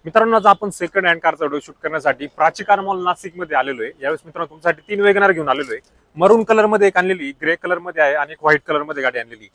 मित्रांनो, आज आपण सेकंड हँड कारचा व्हिडिओ शूट करण्यासाठी प्राची कार मॉल नाशिक मध्ये आलेलो आहे। यावेळेस मित्रांनो तुमच्यासाठी 3 वेगनर घेऊन आलेलो आहे। मरून कलर मध्ये एक आणलेली, ग्रे कलर मध्ये आहे आणि एक व्हाईट कलर मध्ये गाडी आणलेली।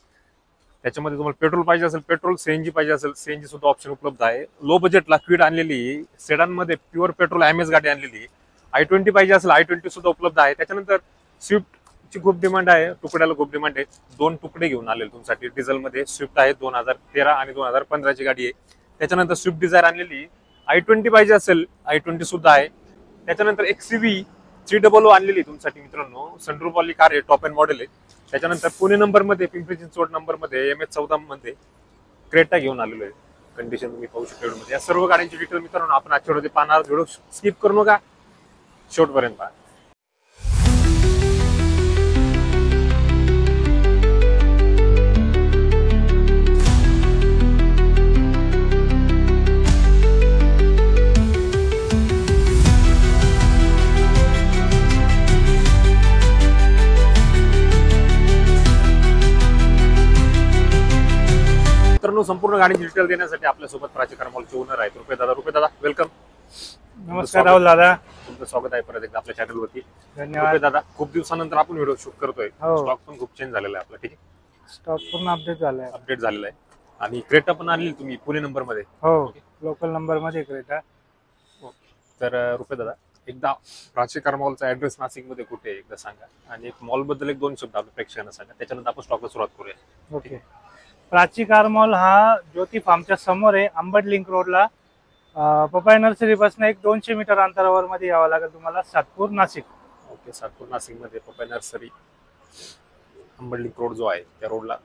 त्याच्यामध्ये तुम्हाला पेट्रोल पाहिजे असेल पेट्रोल, सीएनजी पाहिजे असेल सीएनजी सुद्धा ऑप्शन उपलब्ध आहे। लो बजेटला क्विड आणलेली, सेडान मध्ये प्युअर पेट्रोल एमएस गाडी आणलेली। i20 पाहिजे असेल i20 सुद्धा उपलब्ध आहे। त्याच्यानंतर स्विफ्ट ची खूप डिमांड आहे, तुकड्याला खूप डिमांड आहे। 2 तुकडे घेऊन आलेले तुमच्यासाठी डिझेल मध्ये। स्विफ्ट आहे 2013 आणि 2015 ची गाडी आहे। त्याच्यानंतर स्विफ्ट डिझायर आणलेली, i20 पाहिजे असेल i20 सुद्धा आहे। त्याच्यानंतर XCV 300 आणलेली तुमच्यासाठी मित्रांनो, सनरूफ वाली कार आहे, टॉप एंड मॉडेल आहे। त्याच्यानंतर पुणे नंबर मध्ये, पिंपरी चिंचवड नंबर मध्ये MS14 मध्ये क्रेटा घेऊन आलेलो आहे। कंडिशन तुम्ही पाहू शकता व्हिडिओ मध्ये। या सर्व गाड्यांची डिटेल मित्रांनो आपण आजच्या व्हिडिओमध्ये पाहणार आहोत। व्हिडिओ स्किप करू नका, शेवटपर्यंत पहा। संपूर्ण गाडीची डिटेल देण्यासाठी आपल्यासोबत प्राची कार मॉलचे ओनर आहेत रुपे दादा वेलकम। नमस्कार राहुल दादा, तुमचं स्वागत आहे परत एकदा आपल्या चॅनल वरती। धन्यवाद रुपे दादा, खूप दिवसानंतर आपण व्हिडिओ शूट करतोय। स्टॉक पण खूप चेंज झालेला आहे आपला, ठीक आहे? स्टॉक पूर्ण अपडेट झालाय आहे आणि क्रेटा पण आणली तुम्ही पुणे नंबर मध्ये? हो, लोकल नंबर मध्ये क्रेटा। तर रुपे दादा, एकदा प्राची कार मॉलचा ऍड्रेस नाशिक मध्ये कुठे आहे एकदा सांगा, आणि एक मॉल बद्दल 1-2 शब्द आपल्या प्रेक्षकांना सांगा, त्याच्यानंतर आपण स्टॉकला सुरुवात करूया। ओके, प्राची कार मॉल हा ज्योती फार्मच्या समोर आहे, अंबड लिंक रोडला। पपाई नर्सरी पासून 200 मीटर अंतरावर मध्ये यावं लागेल तुम्हाला, सातपूर नाशिक। ओके, सातपूर नाशिक मध्ये पपाई नर्सरी, अंबड लिंक रोड जो आहे त्या रोडला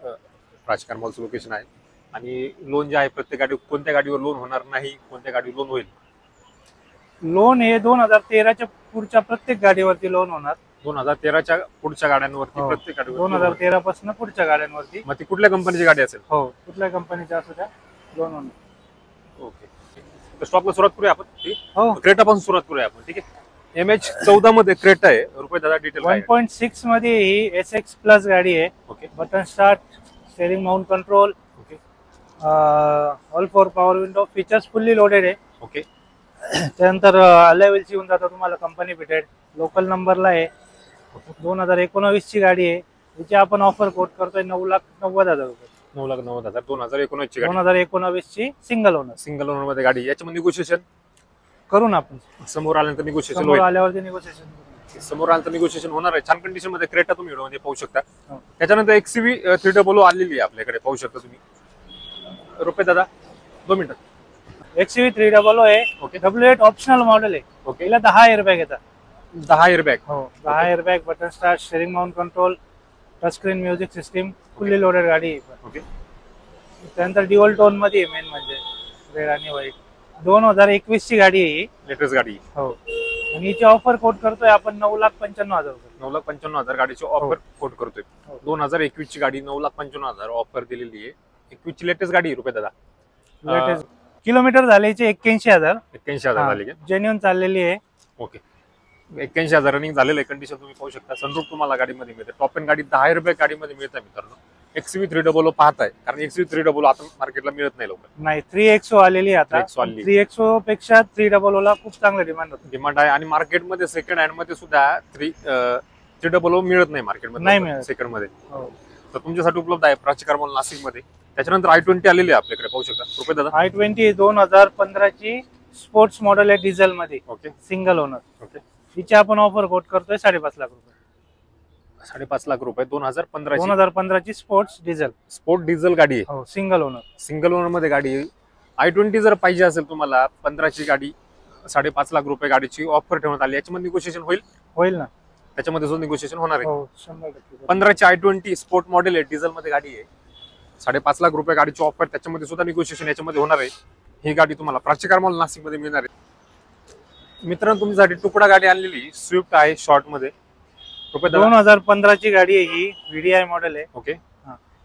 प्राची कार मॉलचं लोकेशन आहे। आणि लोन जे आहे प्रत्येक गाडी, कोणत्या गाडीवर लोन होणार नाही, कोणत्या गाडीवर लोन होईल? लोन हे 2013च्या पुढच्या प्रत्येक गाडीवरती लोन होणार। 2013च्या पुढच्या गाड्यांवरती, प्रत्येक गाडीवर 2013 पासून पुढच्या गाड्यांवरती। मग ती कुठल्या कंपनीची गाडी असेल? हो, कुठल्या कंपनीची असू द्या, लोन होणार। ओके, तर स्टॉकला सुरुवात करूया आपण, ठीक? हो, क्रेटा पासून सुरुवात करूया आपण, ठीक आहे? MH14 मध्ये क्रेटा आहे रुपये दादा, डिटेल 1.6 मध्ये ही SX प्लस गाडी आहे। Okay, button start, steering mount control, okay, all 4 power window, features fully loaded आहे। ओके, त्यानंतर अलॉय व्हील्स येऊन जातात तुम्हाला कंपनी फिटेड, लोकल नंबरला आहे। 2019 ची गाडी आहे, हिची आपण ऑफर कोट करतोय 9,90,000 रुपये। 9,90,000 2019 ची गाडी, 2019 ची सिंगल ओनर मध्ये गाडी। याच्यामध्ये निगोशिएशन करून आपण समोर आल्यानंतर निगोशिएशन समोर आल्यावरती निगोशिएशन समोर आल्यानंतर निगोशिएशन होणार आहे। छान कंडिशन मध्ये क्रेटा तुम्ही व्हिडिओ पाहू शकता। त्याच्यानंतर XCV 300 आलेली आहे आपल्याकडे, पाहू शकता तुम्ही रुपये दादा। 2 मिनिटं। XCV 300 आहे। ओके, W8 ऑप्शनल मॉडेल आहे। ओके, हिला 10 एअरबॅग येतात। 10 एअरबॅग? हो, 10 airbag, button start, steering mount control, touch screen music system, fully loaded गाडी आहे। ओके, त्यानंतर ड्युअल टोन मध्ये मेन म्हणजे रेड आणि व्हाईट। 2021 ची गाडी आहे ही, लेटेस्ट गाडी। हो, आणि हिची ऑफर कोट करतोय आपण 9,95,000 रुपये। 9,95,000 गाडीची ऑफर कोट करतोय। 2021 ची गाडी 9,95,000 ऑफर दिलेली आहे। 21 ची लेटेस्ट गाडी रुपये दादा। लेटेस्ट किलोमीटर झाले 81,000 झाली, जेन्युइन चाललेली आहे। ओके, 81,000 रनिंग झालेलं आहे। कंडिशन तुम्ही पाहू शकता। सनरूफ तुम्हाला गाडीमध्ये मिळते, टॉप एंड गाडी 10 एअरबॅग गाडीमध्ये मिळते मित्रांनो। XCV 300 पाहताय, कारण XCV 300 आता मार्केटला मिळत नाही लवकर। नाही, 3XO आलेली आता। 3XO पेक्षा 300 ला खूप चांगलं डिमांड आहे, आणि मार्केटमध्ये सेकंड हँड मध्ये सुद्धा 300 मिळत नाही मार्केटमध्ये, सेकंड मध्ये। तर तुमच्यासाठी उपलब्ध आहे प्राची कार मॉल नाशिक मध्ये। त्याच्यानंतर i20 आलेली आहे आपल्याकडे, पाहू शकता रुपये दादा। i20 2015 ची स्पोर्ट्स मॉडेल आहे, डिझेल मध्ये। Okay, single owner. ओके, हिची आपण ऑफर कोट करतोय 5.5 लाख रुपये। 5.5 लाख रुपये 2015 ची स्पोर्ट डिझेल गाडी आहे। हो, सिंगल ओनर मध्ये गाडी। i20 जर पाहिजे असेल तुम्हाला 15 ची गाडी, 5.5 लाख रुपये गाडीची ऑफर ठेवण्यात आली। याच्यामध्ये निगोशिएशन होईल ना? त्याच्यामध्ये सुद्धा निगोशिएशन होणार आहे। 15 ची i20 स्पोर्ट मॉडेल आहे, डिझेल मध्ये गाडी आहे। 5.5 लाख रुपये गाडीची ऑफर, त्याच्यामध्ये सुद्धा निगोशिएशन याच्यामध्ये होणार आहे। ही गाडी तुम्हाला प्राची कार मॉल नाशिक मध्ये मिळणार आहे। मित्रांनो, तुमच्यासाठी तुकडा गाडी आणलेली स्विफ्ट आहे, शॉर्ट मध्ये। 2015 ची गाडी आहे ही, VDI मॉडेल आहे। ओके,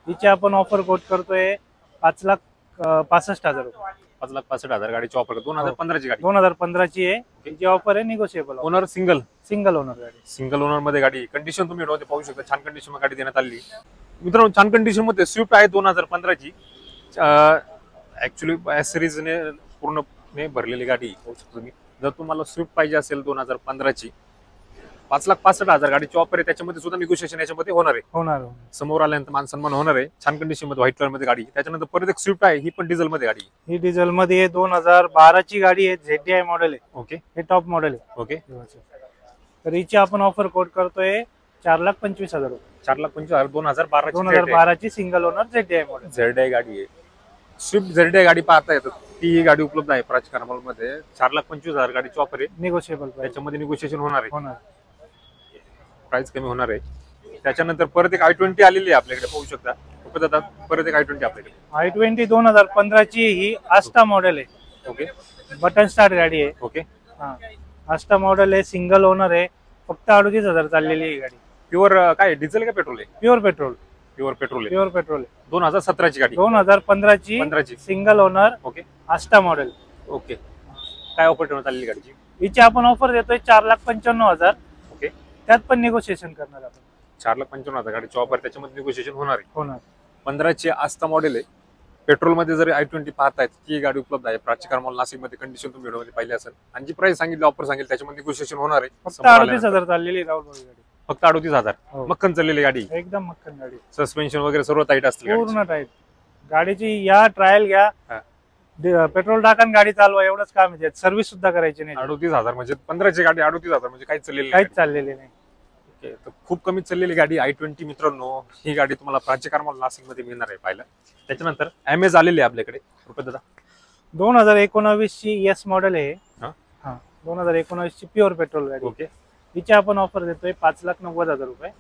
हिची आपण ऑफर कोट करतोय 5,65,000 रुपये। 5,65,000 गाडीची ऑफर। 2015 ची गाडी, 2015 ची आहे, हिची ऑफर आहे निगोशिएबल। ओनर सिंगल ओनर गाडी, सिंगल ओनर मध्ये गाडी। कंडिशन तुम्ही व्हिडिओ पाहू शकता, छान कंडिशन मध्ये गाडी देण्यात आली मित्रांनो। छान कंडिशन मध्ये स्विफ्ट आहे 2015 ची। ऍक्च्युअली सिरीजने पूर्ण ने भरलेली गाडी पाहू शकता तुम्ही. जर तुम्हाला स्विफ्ट पाहिजे असेल 2015ची 5,65,000 गाडीची ऑफर आहे, त्याच्यामध्ये सुद्धा निगोशिएशन याच्यामध्ये होणार आहे. होणार. समोर आल्यानंतर मान सन्मान होणार आहे. छान कंडिशन मध्ये व्हाईट कलर मध्ये गाडी. त्याच्यानंतर परत एक स्विफ्ट आहे, ही पण डिझेल मध्ये गाडी. ही डिझेल मध्ये 2012 ची गाडी आहे, ZDI मॉडेल आहे. ओके, हे टॉप मॉडेल आहे. ओके. तर हिची आपण ऑफर कोट करतोय 4,25,000 रुपये. 4,25,000 2012 2012 ची single owner ZDI model. ZDI गाडी आहे. स्विफ्ट ZDI गाडी पाहता येतात, ती गाडी उपलब्ध आहे प्राचीकार मॉल मध्ये. 4,25,000 गाडीची ऑफर आहे. निगोशिएबल त्याच्यामध्ये निगोशिएशन होणार आहे. होणार. प्राइस कमी होणार आहे. त्याच्यानंतर परत एक i20 आलेली आहे आपल्याकडे, पाहू शकता. दादा परत एक i20 आपल्याकडे. i20 2015 ची ही आस्टा मॉडेल आहे. ओके, बटन स्टार्ट गाडी आहे. ओके. हा, आस्टा मॉडेल आहे, सिंगल ओनर आहे. फक्त 38,000 चाललेली आहे गाडी. प्युअर काय डिझेल का पेट्रोल आहे? Pure petrol. प्युअर पेट्रोल आहे. प्युअर पेट्रोल आहे. 2017ची गाडी. 2015 ची 15ची single owner. Okay, Asta model. Okay. काय ऑफर ठेवण्यात आलेली गाडीची? हिची आपण ऑफर देतोय 4,95,000. ओके, त्यात पण निगोशिएशन करणार आपण. 4,95,000 गाडीची ऑफर, त्याच्यामध्ये निगोशिएशन होणार आहे. होणार. 15ची आस्था मॉडेल आहे. पेट्रोल मध्ये जर i20 पाहतायत, ती गाडी उपलब्ध आहे प्राचीकार मॉल नाशिक मध्ये. कंडिशन तुम्ही व्हिडिओमध्ये पाहिली असेल. आणि जी प्राइस सांगितली, ऑफर सांगितली, त्याच्यामध्ये निगोशिएशन होणार आहे. फक्त 38,000 चाललेली आहे राहुल भाई गाडी. फक्त 38,000. हो. मक्कन चाललेली गाडी. एकदम मक्कन गाडी. सस्पेन्शन वगैरे सर्व टाईट असतील. पूर्ण टाईट. गाडीची या ट्रायल घ्या, पेट्रोल टाका गाडी चालवा, एवढंच काम आहे. सर्व्हिस सुद्धा करायची नाही. 38,000 म्हणजे 15ची गाडी 38,000 म्हणजे काहीच चाललेली काहीच चाललेली नाही. तर खूप कमी चाललेली गाडी i20 मित्रांनो. ही गाडी तुम्हाला प्राचीकार मॉल नाशिक मध्ये मिळणार आहे पाहिलं. त्याच्यानंतर एमएज आलेली आहे आपल्याकडे. रुपये दादा 2019 ची एस मॉडेल आहे. हा? हा, 2019 ची प्युअर पेट्रोल गाडी. ओके. हिची आपण ऑफर देतोय 5,90,000 रुपये.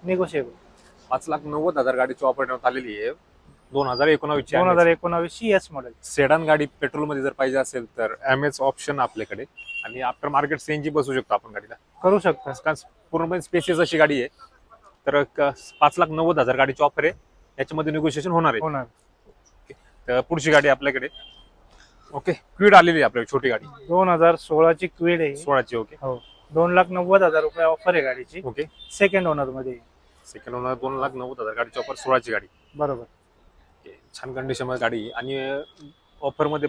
निगोशिएबल. 5,90,000 गाडीची ऑफर ठेवण्यात आलेली आहे. 2019ची 2019 ची एस मॉडेल. सेडान गाडी पेट्रोल मध्ये जर पाहिजे असेल तर एमएच ऑप्शन आपल्याकडे. आणि आफ्टर मार्केट सीएनजी बसू शकतो आपण गाडीला. करू शकता. कारण पूर्णपणे स्पेसियस अशी गाडी आहे. तर 5,90,000 गाडीची ऑफर आहे. याच्यामध्ये निगोशिएशन होणार आहे. होणार. तर पुढची गाडी आपल्याकडे. ओके, क्विड आलेली आहे आपल्याकडे, छोटी गाडी. 2016 ची क्विड आहे. 16ची. ओके, हो. 2,90,000 रुपये ऑफर आहे गाडीची. ओके. सेकंड ओनर मध्ये. सेकंड ओनर 2,90,000 गाडीची ऑफर. 16ची गाडी. बरोबर. छान कंडिशन मध्ये गाडी. आणि ऑफर मध्ये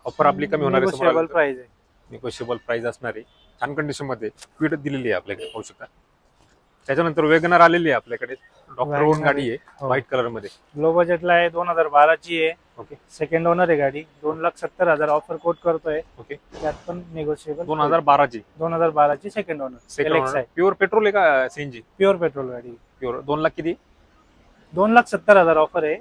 ऑफर आपली कमी होणार निगोशिएबल प्राइस आहे. निगोशिएबल प्राइस असणार आहे. छान कंडिशन मध्ये क्विड दिलेली आहे आपल्याकडे, पाहू शकता. त्याच्यानंतर वेगनर आलेली आहे आपल्याकडे. डॉक्टर ओन गाडी आहे, व्हाईट कलर मध्ये. लो बजेटला आहे. 2012 ची आहे. ओके. सेकंड ओनर आहे गाडी. 2,70,000 ऑफर कोट करतोय. ओके. त्यात पण निगोशिएबल. 2012ची. 2012 ची सेकंड ओनर. प्युअर पेट्रोल आहे का सीएनजी? प्युअर पेट्रोल गाडी. प्युअर. 2 लाख किती? 2,70,000 ऑफर आहे.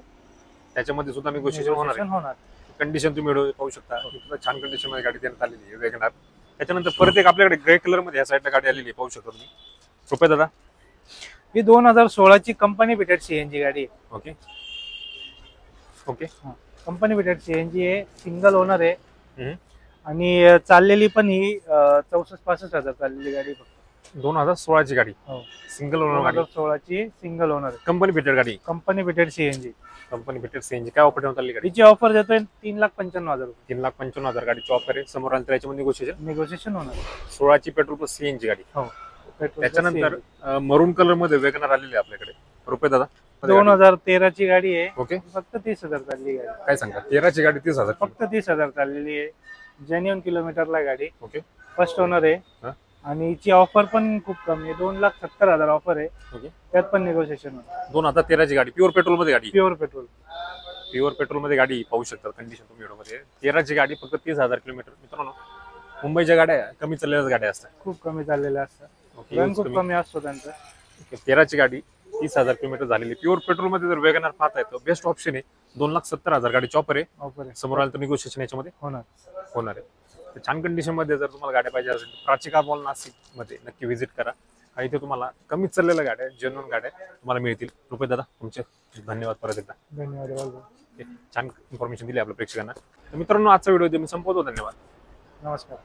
त्याच्यामध्ये सुद्धा निगोशिएशन होणार. कंडिशन तुम्ही व्हिडिओ पाहू शकता. छान कंडिशन मध्ये गाडी देण्यात आलेली आहे वेगनर. त्याच्यानंतर परत एक आपल्याकडे ग्रे कलर मध्ये या साईडला गाडी आलेली आहे, पाहू शकता तुम्ही. रुपये दादा ही 2016 ची कंपनी फिटेड सीएनजी गाडी आहे. Okay, okay. Company fitted CNG आहे. सिंगल ओनर आहे. आणि चाललेली पण ही 64,000-65,000 चाललेली गाडी. 2016ची गाडी. हो. सिंगल ओनर गाडी. 2016 ची सिंगल ओनर. कंपनी फिटेड गाडी. Company fitted CNG. Company fitted CNG. काय ऑफर ठेवण्यात आली गाडी? हिची ऑफर देतोय 3,95,000 रुपये. 3,95,000 गाडीची ऑफर आहे. समोर आणि त्याच्यामध्ये निगोशिएशन होणार. 16ची पेट्रोल प्लस सीएनजी गाडी. हो. त्याच्यानंतर मरून कलर मध्ये वेगनर आलेली आहे आपल्याकडे. रुपये दादा 2013 ची गाडी आहे. ओके. फक्त 30,000 चालली गाडी. काय सांगा? 13ची गाडी 30,000. फक्त 30,000 चाललेली आहे. जेन्युइन किलोमीटरला गाडी. ओके. फर्स्ट ओनर आहे. आणि हिची ऑफर पण खूप कमी आहे. 2,70,000 ऑफर आहे. ओके. त्यात पण निगोशिएशन होणार. 2013ची गाडी. प्युअर पेट्रोल मध्ये गाडी. Pure petrol. प्युअर पेट्रोल मध्ये गाडी पाहू शकता. कंडिशन तुम्ही व्हिडिओ मध्ये. 13ची गाडी फक्त 30,000 किलोमीटर. मित्रांनो, मुंबईच्या गाड्या कमी चाललेल्या गाड्या असतात. खूप कमी चाललेल्या असतात. ओके. खूप कमी असतो त्यांचा. 13ची गाडी 30,000 किलोमीटर झालेली. प्युअर पेट्रोल मध्ये जर वेगनर पाहताय तर बेस्ट ऑप्शन आहे. 2,70,000 गाडीची ऑफर आहे. ऑफर आहे. समोर आलं तर निगोशिएशन याच्यामध्ये होणार आहे. तर छान कंडिशन मध्ये जर तुम्हाला गाड्या पाहिजे असेल तर प्राचीकार मॉल नाशिक मध्ये नक्की व्हिजिट करा. आणि इथे तुम्हाला कमी चाललेल्या गाड्या, जेन्युइन गाड्या तुम्हाला मिळतील. रुपये दादा तुमचे धन्यवाद परत एकदा. धन्यवाद. छान इन्फॉर्मेशन दिली आपल्या प्रेक्षकांना. तर मित्रांनो, आजचा व्हिडिओ मी संपवतो. धन्यवाद. नमस्कार.